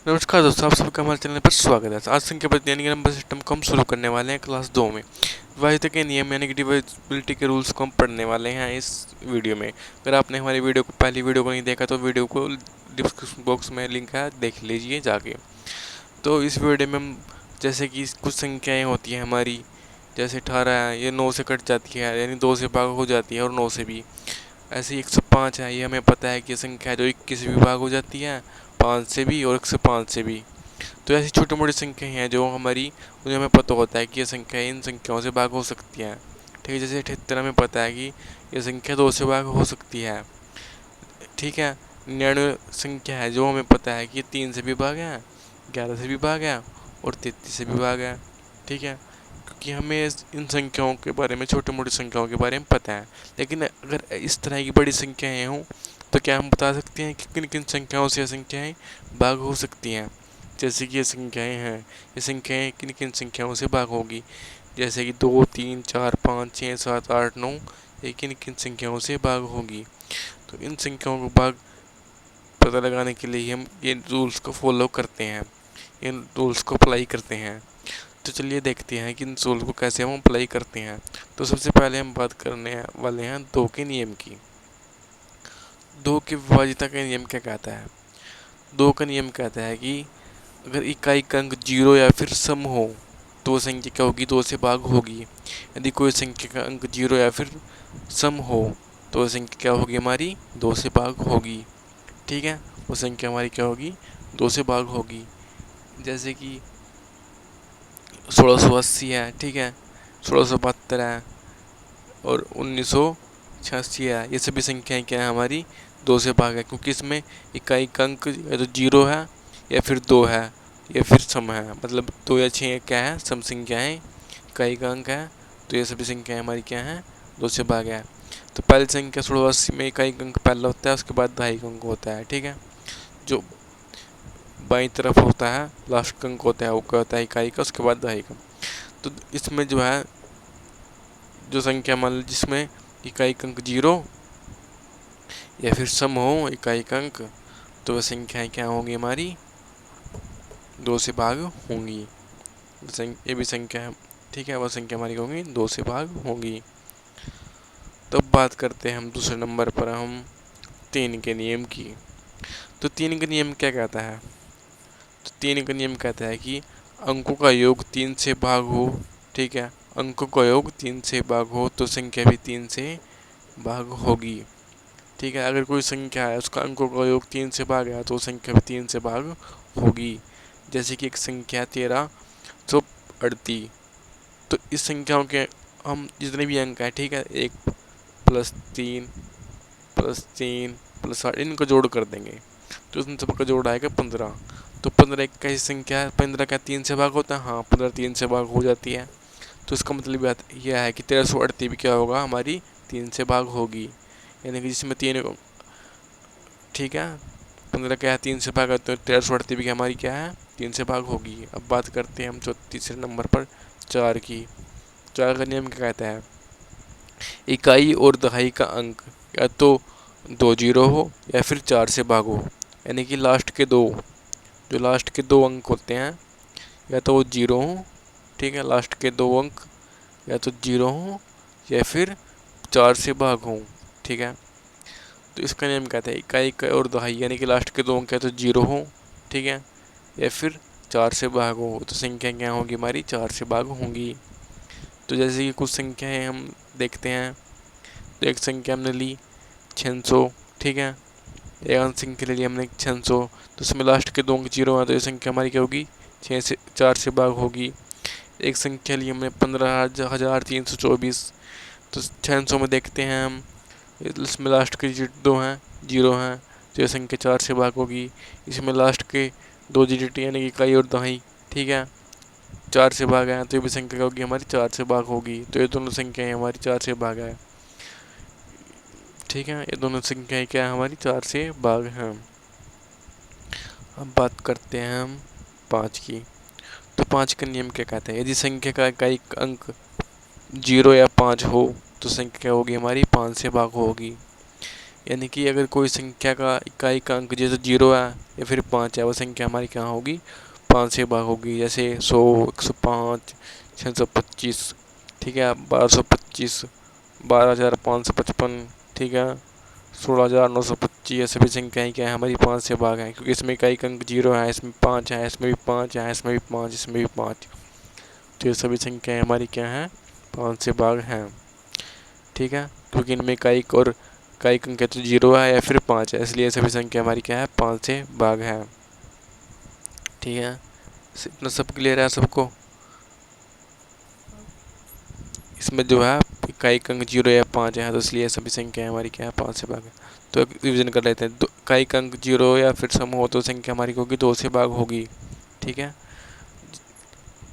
नमस्कार दोस्तों, आप सबका हमारे चैनल पर स्वागत है। आज संख्या पद्धति यानी कि नंबर सिस्टम को हम शुरू करने वाले हैं क्लास 2 में। विभाज्यता के नियम यानी कि डिविजिबिलिटी के रूल्स को हम पढ़ने वाले हैं इस वीडियो में। अगर आपने हमारी पहली वीडियो को नहीं देखा तो वीडियो को डिस्क्रिप्शन बॉक्स में लिंक है, देख लीजिए जाके। तो इस वीडियो में हम जैसे कि कुछ संख्याएँ होती हैं हमारी, जैसे 18 है, ये 9 से कट जाती है यानी 2 से भाग हो जाती है, और 9 से भी। ऐसे ही 105 है, ये हमें पता है कि संख्या है जो 21 से भी भाग हो जाती है, 5 से भी और 105 से भी। तो ऐसी छोटी मोटी संख्याएं हैं जो हमारी, उन्हें हमें पता होता है कि ये संख्या इन संख्याओं से भाग हो सकती हैं। ठीक है, जैसे 78 हमें पता है कि ये संख्या 2 से भाग हो सकती है। ठीक है, 99 संख्या है जो हमें पता है कि 3 से भी भाग है, 11 से भी भाग है और 33 से भी भाग है। ठीक है, क्योंकि हमें इन संख्याओं के बारे में, छोटी मोटी संख्याओं के बारे में पता है। लेकिन अगर इस तरह की बड़ी संख्याएँ हों तो क्या हम बता सकते हैं कि किन किन संख्याओं से ये संख्याएँ भाग हो सकती हैं। जैसे कि ये संख्याएँ हैं, ये संख्याएँ किन किन संख्याओं से भाग होगी, जैसे कि 2, 3, 4, 5, 6, 7, 8, 9, ये किन किन संख्याओं से भाग होगी। तो इन संख्याओं को भाग पता लगाने के लिए हम ये रूल्स को फॉलो करते हैं, इन रूल्स को अप्लाई करते हैं। तो चलिए देखते हैं कि इन रूल्स को कैसे हम अप्लाई करते हैं। तो सबसे पहले हम बात करने वाले हैं 2 के नियम की। 2 की विभाज्यता का नियम क्या कहता है? 2 का नियम कहता है कि अगर इकाई का अंक 0 या फिर सम हो तो वो संख्या क्या होगी, 2 से भाग होगी। यदि कोई संख्या का अंक 0 या फिर सम हो तो वो संख्या क्या होगी हमारी, 2 से भाग होगी। ठीक है, वो संख्या हमारी क्या होगी, 2 से भाग होगी। जैसे कि 1680 है, ठीक है, 1672 है और 1986 है। ये सभी संख्याएं क्या है हमारी, 2 से भाग है, क्योंकि इसमें इकाई का अंक या तो 0 है या फिर 2 है या फिर सम है। मतलब 2 या 6 क्या है, सम संख्याएं, इकाई का अंक है। तो ये सभी संख्याएं हमारी क्या हैं, 2 से भाग है। तो पहली संख्या 1680 में इकाई का अंक पहला होता है, उसके बाद दहाई का अंक होता है। ठीक है, जो बाईं तरफ होता है लास्ट का अंक होता है, वो क्या होता है, इकाई का, उसके बाद दहाई का। तो इसमें जो है, जो संख्या मान लो जिसमें इकाई का अंक 0 या फिर सम हो इकाई का अंक, तो वह संख्याएं क्या होंगी हमारी, 2 से भाग होंगी। ये भी संख्या है, ठीक है, वह संख्या हमारी होंगी 2 से भाग होंगी। तो अब बात करते हैं हम दूसरे नंबर पर हम 3 के नियम की। तो 3 का नियम क्या कहता है? तो 3 का नियम कहता है कि अंकों का योग 3 से भाग हो। ठीक है, अंकों का योग 3 से भाग हो तो संख्या भी 3 से भाग होगी। ठीक है, अगर कोई संख्या है उसका अंकों का योग 3 से भाग है तो संख्या भी 3 से भाग होगी। जैसे कि एक संख्या 1338। तो इस संख्याओं के हम जितने भी अंक हैं, ठीक है, 1 + 3 + 3 + 8, इनको जोड़ कर देंगे तो उन सबका जोड़ आएगा 15। तो 15 एक कैसी संख्या है, 15 क्या 3 से भाग होता है? हाँ, 15 3 से भाग हो जाती है। तो इसका मतलब यह है कि 1338 भी क्या होगा हमारी, 3 से भाग होगी। यानी कि जिसमें 3, ठीक है, 15 क्या है, 3 से भाग है, तो 1338 भी हमारी क्या है, 3 से भाग होगी। अब बात करते हैं हम तीसरे नंबर पर 4 की। 4 का नियम क्या कहता है? इकाई और दहाई का अंक या तो 2 जीरो हो या फिर 4 से भाग हो। यानी कि लास्ट के दो अंक होते हैं या तो वो 0 हो, ठीक है, लास्ट के 2 अंक या तो 0 हो या फिर 4 से भाग हो। ठीक है, तो इसका नियम कहता है इकाई का और दहाई यानी कि लास्ट के 2 अंक या तो 0 हो, ठीक है, या फिर 4 से भाग हो, तो संख्या क्या होगी हमारी, 4 से भाग होंगी। तो जैसे कि कुछ संख्याएं हम देखते हैं, तो एक संख्या हमने ली 600, ठीक है, एक अंक संख्या ले ली हमने 600, तो उसमें लास्ट के 2 अंक 0 है तो ये संख्या हमारी क्या होगी, 4 से भाग होगी। एक संख्या ली हमने 15,324, तो 600 में देखते हैं हम, इसमें लास्ट के डिजिट 2 हैं, 0 हैं, तो ये संख्या 4 से भाग होगी। इसमें लास्ट के 2 डिजिट यानी कि इकाई और दहाई, ठीक है, 4 से भाग है, तो ये भी संख्या होगी हमारी 4 से भाग होगी। तो ये दोनों संख्याएं हमारी 4 से भाग है। ठीक है, ये दोनों संख्याएं क्या है हमारी, 4 से भाग हैं। अब बात करते हैं हम 5 की। तो 5 का नियम क्या कहता है? यदि संख्या का इकाई अंक 0 या 5 हो तो संख्या क्या होगी हमारी, 5 से भाग होगी। यानी कि अगर कोई संख्या का इकाई का अंक जैसे 0 है या फिर 5 है, वो संख्या हमारी कहाँ होगी, 5 से भाग होगी। जैसे 100, 105, 625, ठीक है, 1225, 12,555, ठीक है, 16,925, ये सभी संख्याएँ क्या है हमारी 5 से भाग हैं, क्योंकि इसमें इकाई का अंक 0 है, इसमें 5 है, इसमें भी 5 है, इसमें भी 5, इसमें भी 5। तो ये सभी संख्याएँ हमारी क्या हैं, 5 से भाग हैं। ठीक है, क्योंकि इनमें इकाई और इकाई अंक तो 0 है या फिर 5 है, इसलिए सभी संख्या हमारी क्या है, 5 से भाग है। ठीक है, इतना सब क्लियर है सबको। इसमें जो है इकाई अंक 0 या 5 है, तो इसलिए सभी संख्या हमारी क्या है, 5 से भाग है। तो रिविजन कर लेते हैं। इकाई अंक 0 या फिर सम हो तो संख्या हमारी होगी 2 से भाग होगी। ठीक है,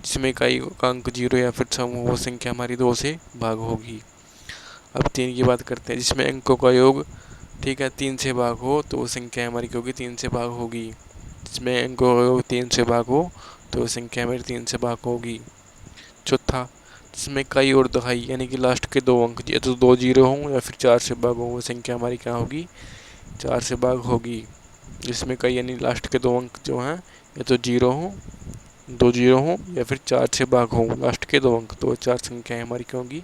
जिसमें इकाई का अंक 0 या फिर सम हो वो संख्या हमारी 2 से भाग होगी। अब 3 की बात करते हैं, जिसमें अंकों का योग, ठीक है, 3 से भाग हो तो वो संख्या हमारी क्या होगी, 3 से भाग होगी। जिसमें अंकों का योग 3 से भाग हो तो वो संख्या हमारी 3 से भाग होगी। चौथा, जिसमें इकाई और दहाई यानी कि लास्ट के 2 अंक या तो 2 जीरो हों या फिर 4 से भाग हो, वो संख्या हमारी क्या होगी, 4 से भाग होगी। जिसमें इकाई यानी लास्ट के 2 अंक जो हैं या तो 0 हों, 2 जीरो हों या फिर 4 से भाग हों, लास्ट के 2 अंक, तो 4 संख्याएँ हमारी क्या होंगी,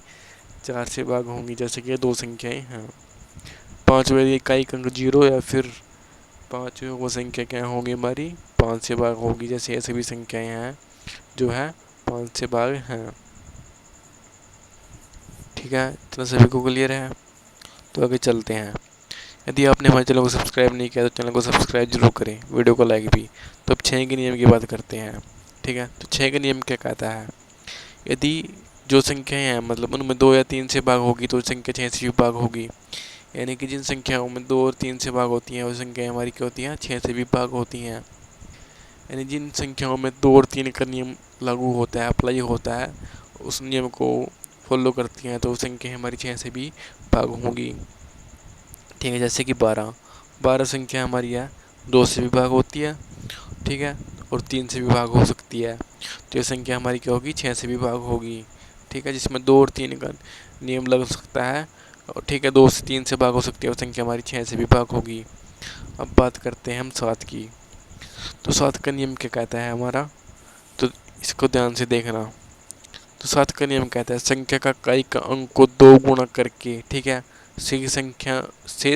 4 से भाग होंगी। जैसे कि 2 संख्याएँ हैं। 5वें इकाई का अंक 0 या फिर 5 वो संख्या क्या होगी हमारी, 5 से भाग होगी। जैसे ये सभी संख्याएँ हैं जो है 5 से भाग हैं। ठीक है, इतना सभी को क्लियर है। तो आगे चलते हैं। यदि आपने हमारे चैनल को सब्सक्राइब नहीं किया तो चैनल को सब्सक्राइब जरूर करें, वीडियो को लाइक भी। तो अब 6 के नियम की बात करते हैं। ठीक है, तो 6 का नियम क्या कहता है, यदि जो संख्याएँ हैं मतलब उनमें 2 या 3 से भाग होगी तो संख्या 6 से भी भाग होगी। यानी कि जिन संख्याओं में 2 और 3 से भाग होती हैं वो संख्याएँ हमारी क्या होती हैं, 6 से भी भाग होती हैं। यानी जिन संख्याओं में 2 और 3 का नियम लागू होता है, अप्लाई होता है, उस नियम को फॉलो करती हैं तो संख्या हमारी 6 से भी भाग होंगी। ठीक है, जैसे कि 12 संख्या हमारी है, 2 से भी भाग होती है, ठीक है, और 3 से भी भाग हो सकती है। तो ये संख्या हमारी क्या होगी, 6 से भी भाग होगी। ठीक है, जिसमें 2 और 3 का नियम लग सकता है, और ठीक है 2 से 3 से भाग हो सकती है, वो संख्या हमारी 6 से भी भाग होगी। अब बात करते हैं हम 7 की। तो 7 का नियम क्या कहता है हमारा, तो इसको ध्यान से देखना। तो 7 का नियम कहता है संख्या का इकाई का अंक को 2 गुणा करके, ठीक है, शेष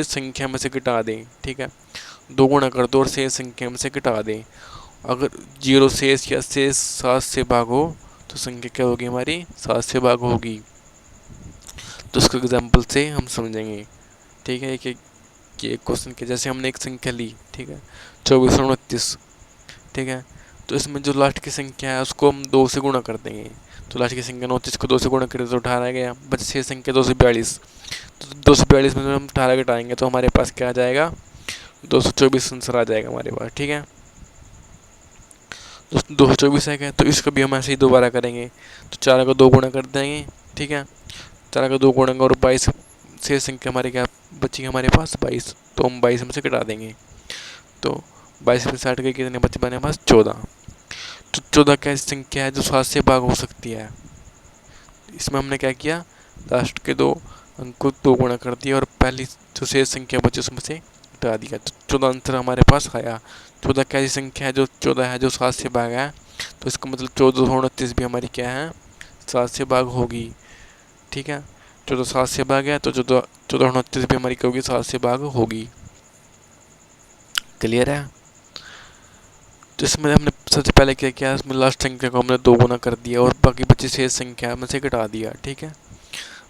संख्या में से घटा दें। ठीक है, 2 गुणा कर दो और शेष संख्या में से घटा दें। अगर 0 शेष या शेष 7 से भाग हो तो संख्या क्या होगी हमारी, 7 से भाग होगी। तो उसको एग्जाम्पल से हम समझेंगे। ठीक है, एक क्वेश्चन के जैसे हमने एक संख्या ली, ठीक है, 2429, ठीक है, तो इसमें जो लास्ट की संख्या है उसको हम 2 से गुणा कर देंगे। तो लास्ट की संख्या 29 को 2 से गुणा करें तो 18 गया, बचे शेष संख्या 242। तो 242 में हम 18 घटाएंगे तो हमारे पास क्या आ जाएगा, 224 आंसर आ जाएगा हमारे पास। ठीक है, तो 224 है क्या, तो इसको भी हम ऐसे ही दोबारा करेंगे। तो 4 को 2 गुणा कर देंगे, ठीक है, 4 का 2 गुणा और 22 शेष संख्या हमारे क्या बची हमारे पास, 22, तो हम 22 में से घटा देंगे। तो 22 में 60 के कितने बचे बने पास, 14। तो 14 क्या संख्या है जो 7 से भाग हो सकती है। इसमें हमने क्या किया, लास्ट के 2 अंक को 2 गुणा कर दिया और पहली जो शेष संख्या बची उसमें से घटा दिया। तो 14 आंसर हमारे पास आया। 14 कैसी संख्या है जो 14 है जो 7 से भाग है, तो इसका मतलब 1429 भी हमारी क्या है, 7 से भाग होगी। ठीक है, 14 7 से भाग है तो 1429 भी हमारी क्या होगी, 7 से भाग होगी। क्लियर है। तो इसमें हमने सबसे पहले क्या किया, इसमें लास्ट संख्या को हमने 2 गुना कर दिया और बाकी बची शेष संख्या में से घटा दिया। ठीक है,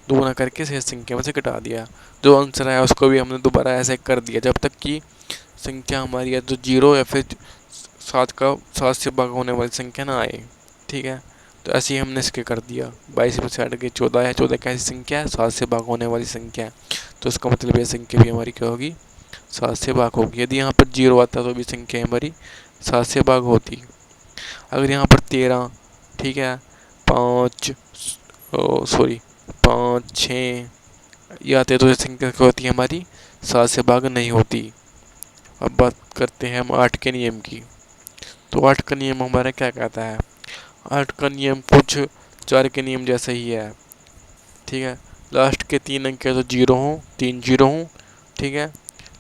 2 गुना करके शेष संख्या में से घटा दिया। जो आंसर आया उसको भी हमने दोबारा ऐसे कर दिया जब तक कि संख्या हमारी है जो 0 या फिर 7 से भाग होने वाली संख्या ना आए। ठीक है, तो ऐसे ही हमने इसके कर दिया। 22 में से हट के 14 है, 14 कैसी संख्या है, 7 से भाग होने वाली संख्या है, तो इसका मतलब ये संख्या भी हमारी क्या होगी, 7 से भाग होगी। यदि यहाँ पर 0 आता तो भी संख्या हमारी 7 से भाग होती। अगर यहाँ पर 13, ठीक है, 5 6 ये आते तो ये संख्या क्या होती है हमारी, 7 से भाग नहीं होती। अब बात करते हैं हम 8 के नियम की। तो 8 का नियम हमारा क्या कहता है, 8 का नियम कुछ 4 के नियम जैसा ही है। ठीक है, लास्ट के 3 अंक तो 0 हों, 3 0 हों, ठीक है,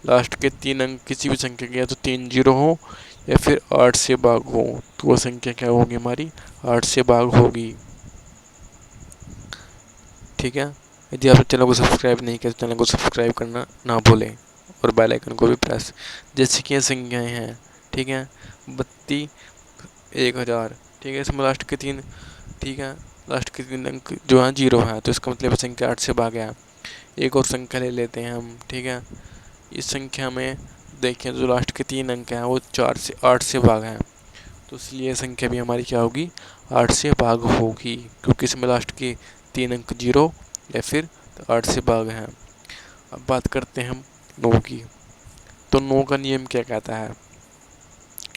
लास्ट के 3 अंक किसी भी संख्या के या तो 3 जीरो हो या फिर 8 से भाग हो, तो वो संख्या क्या होगी हमारी 8 से भाग होगी। ठीक है। यदि आप चैनल को सब्सक्राइब नहीं किया तो चैनल को सब्सक्राइब करना ना भूलें और बेल आइकन को भी प्रेस। जैसे कि ये संख्याएँ हैं, ठीक है, 32, 1000, ठीक है, इसमें लास्ट के 3, ठीक है, लास्ट के 3 अंक जो है जीरो है, तो इसका मतलब संख्या 8 से भाग है। एक और संख्या ले लेते हैं हम, ठीक है। इस संख्या में देखें जो लास्ट के 3 अंक हैं वो 8 से भाग हैं, तो इसलिए संख्या भी हमारी क्या होगी 8 से भाग होगी, क्योंकि इसमें लास्ट के 3 अंक जीरो या फिर 8 से भाग हैं। अब बात करते हैं हम 9 की। तो 9 का नियम क्या कहता है।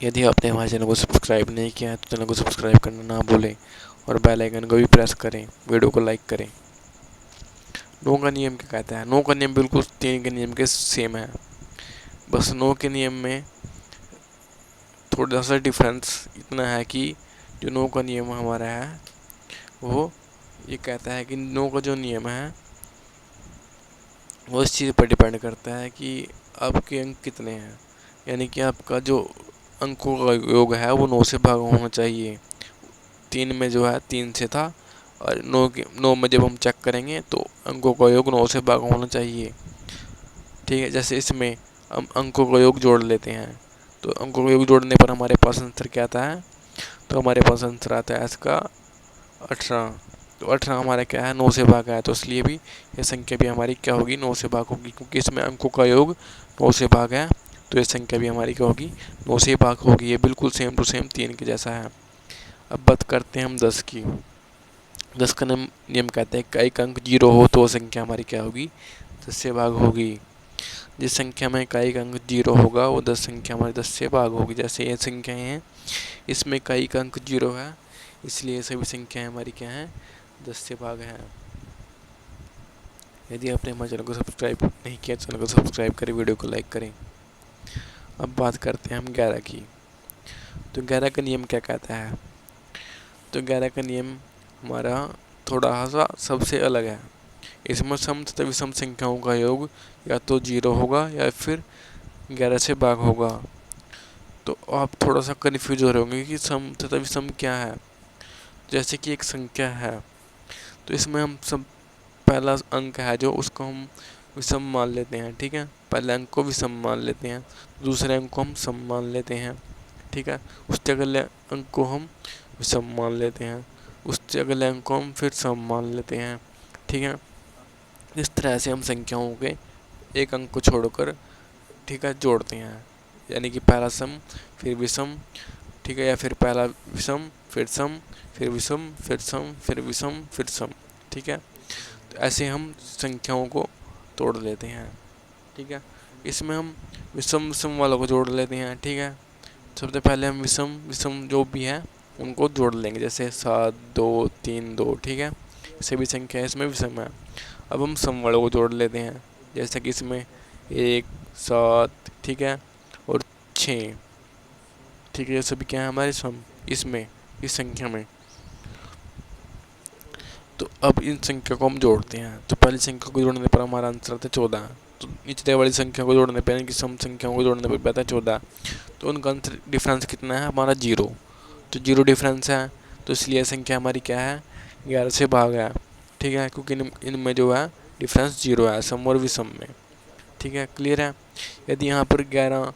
यदि आपने हमारे चैनल को सब्सक्राइब नहीं किया है तो चैनल को सब्सक्राइब करना ना भूलें और बेल आइकन को भी प्रेस करें, वीडियो को लाइक करें। 9 का नियम क्या कहता है। 9 का नियम बिल्कुल 3 के नियम के सेम है, बस 9 के नियम में थोड़ा सा डिफरेंस इतना है कि जो 9 का नियम हमारा है वो ये कहता है कि 9 का जो नियम है वो इस चीज़ पर डिपेंड करता है कि आपके अंक कितने हैं, यानी कि आपका जो अंकों का योग है वो 9 से भाग होना चाहिए। 3 में जो है 3 से था और 9 में जब हम चेक करेंगे तो अंकों का योग 9 से भाग होना चाहिए। ठीक है, जैसे इसमें हम अंकों का योग जोड़ लेते हैं, तो अंकों का योग जोड़ने पर हमारे पास आंसर क्या आता है, तो हमारे पास आंसर आता है इसका 18। तो 18 हमारा क्या है 9 से भाग है, तो इसलिए भी ये संख्या भी हमारी क्या होगी 9 से भाग होगी, क्योंकि इसमें अंकों का योग 9 से भाग है, तो ये संख्या भी हमारी क्या होगी 9 से भाग होगी। ये बिल्कुल सेम टू सेम 3 के जैसा है। अब बात करते हैं हम 10 की। 10 का नियम कहते हैं एक अंक जीरो हो तो संख्या हमारी क्या होगी 10 से भाग होगी। जिस संख्या में का एक अंक जीरो होगा वो 10 संख्या हमारी 10 से भाग होगी। जैसे ये संख्याएँ हैं, इसमें का एक अंक जीरो है, इसलिए सभी संख्याएँ हमारी क्या हैं 10 से भाग हैं। यदि आपने हमारे चैनल को सब्सक्राइब नहीं किया चैनल को सब्सक्राइब करें, वीडियो को लाइक करें। अब बात करते हैं हम 11 की। तो 11 का नियम क्या कहता है। तो 11 का नियम हमारा थोड़ा सा सबसे अलग है। इसमें सम तथा विषम संख्याओं का योग या तो जीरो होगा या फिर 11 से भाग होगा। तो आप थोड़ा सा कन्फ्यूज हो रहे होंगे कि सम तथा विषम क्या है। जैसे कि एक संख्या है, तो इसमें हम सब पहला अंक है जो उसको हम विषम मान लेते हैं। ठीक है, पहले अंक को विषम मान लेते हैं, दूसरे अंक को हम सम मान लेते हैं। ठीक है, उससे अगले अंक को हम विषम मान लेते हैं, उससे अगले अंक को हम फिर सम मान लेते हैं। ठीक है, इस तरह से हम संख्याओं के एक अंक को छोड़कर ठीक है जोड़ते हैं, यानी कि पहला सम फिर विषम, ठीक है, या फिर पहला विषम फिर सम फिर विषम फिर सम फिर विषम फिर सम। ठीक है, तो ऐसे हम संख्याओं को तोड़ लेते हैं। ठीक है, इसमें हम विषम विषम वालों को जोड़ लेते हैं। ठीक है, सबसे पहले हम विषम विषम जो भी है उनको जोड़ लेंगे, जैसे 7 2 3 2। ठीक है, सभी संख्या इसमें विषम है। अब हम सम वालों को जोड़ लेते हैं, जैसे कि इसमें 1 7, ठीक है, और 6। ठीक है, ये सभी क्या है हमारे सम इसमें इस संख्या में। तो अब इन संख्या को हम जोड़ते हैं, तो पहली संख्या को जोड़ने पर हमारा आंसर आता है 14। तो निचले वाली संख्या को जोड़ने पर यानी कि सम संख्याओं को जोड़ने पर आता है 14। तो उनका आंसर डिफरेंस कितना है हमारा 0। तो 0 डिफरेंस है, तो इसलिए संख्या हमारी क्या है 11 से भाग है। ठीक है, क्योंकि इनमें जो है डिफरेंस 0 है सम और विषम में। ठीक है, क्लियर है। यदि यहाँ पर 11,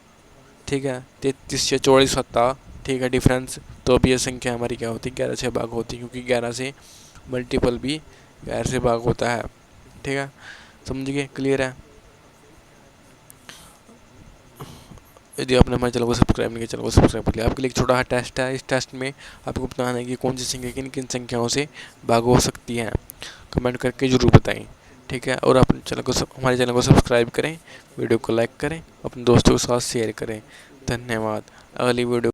ठीक है, 33 से 44 होता, ठीक है, डिफरेंस, तो अब ये संख्या हमारी क्या होती 11 से भाग होती, क्योंकि 11 से मल्टीपल भी 11 से भाग होता है। ठीक है, समझ गए, क्लियर है। यदि आपने हमारे चैनल को सब्सक्राइब नहीं किया चैनल को सब्सक्राइब कर लिया। आपके लिए एक छोटा सा टेस्ट है, इस टेस्ट में आपको बताना है कि कौन सी संख्या किन किन संख्याओं से भाग हो सकती है। कमेंट करके ज़रूर बताएं। ठीक है, और अपने चैनल को हमारे चैनल को सब्सक्राइब करें, वीडियो को लाइक करें, अपने दोस्तों के साथ शेयर करें। धन्यवाद। अगली वीडियो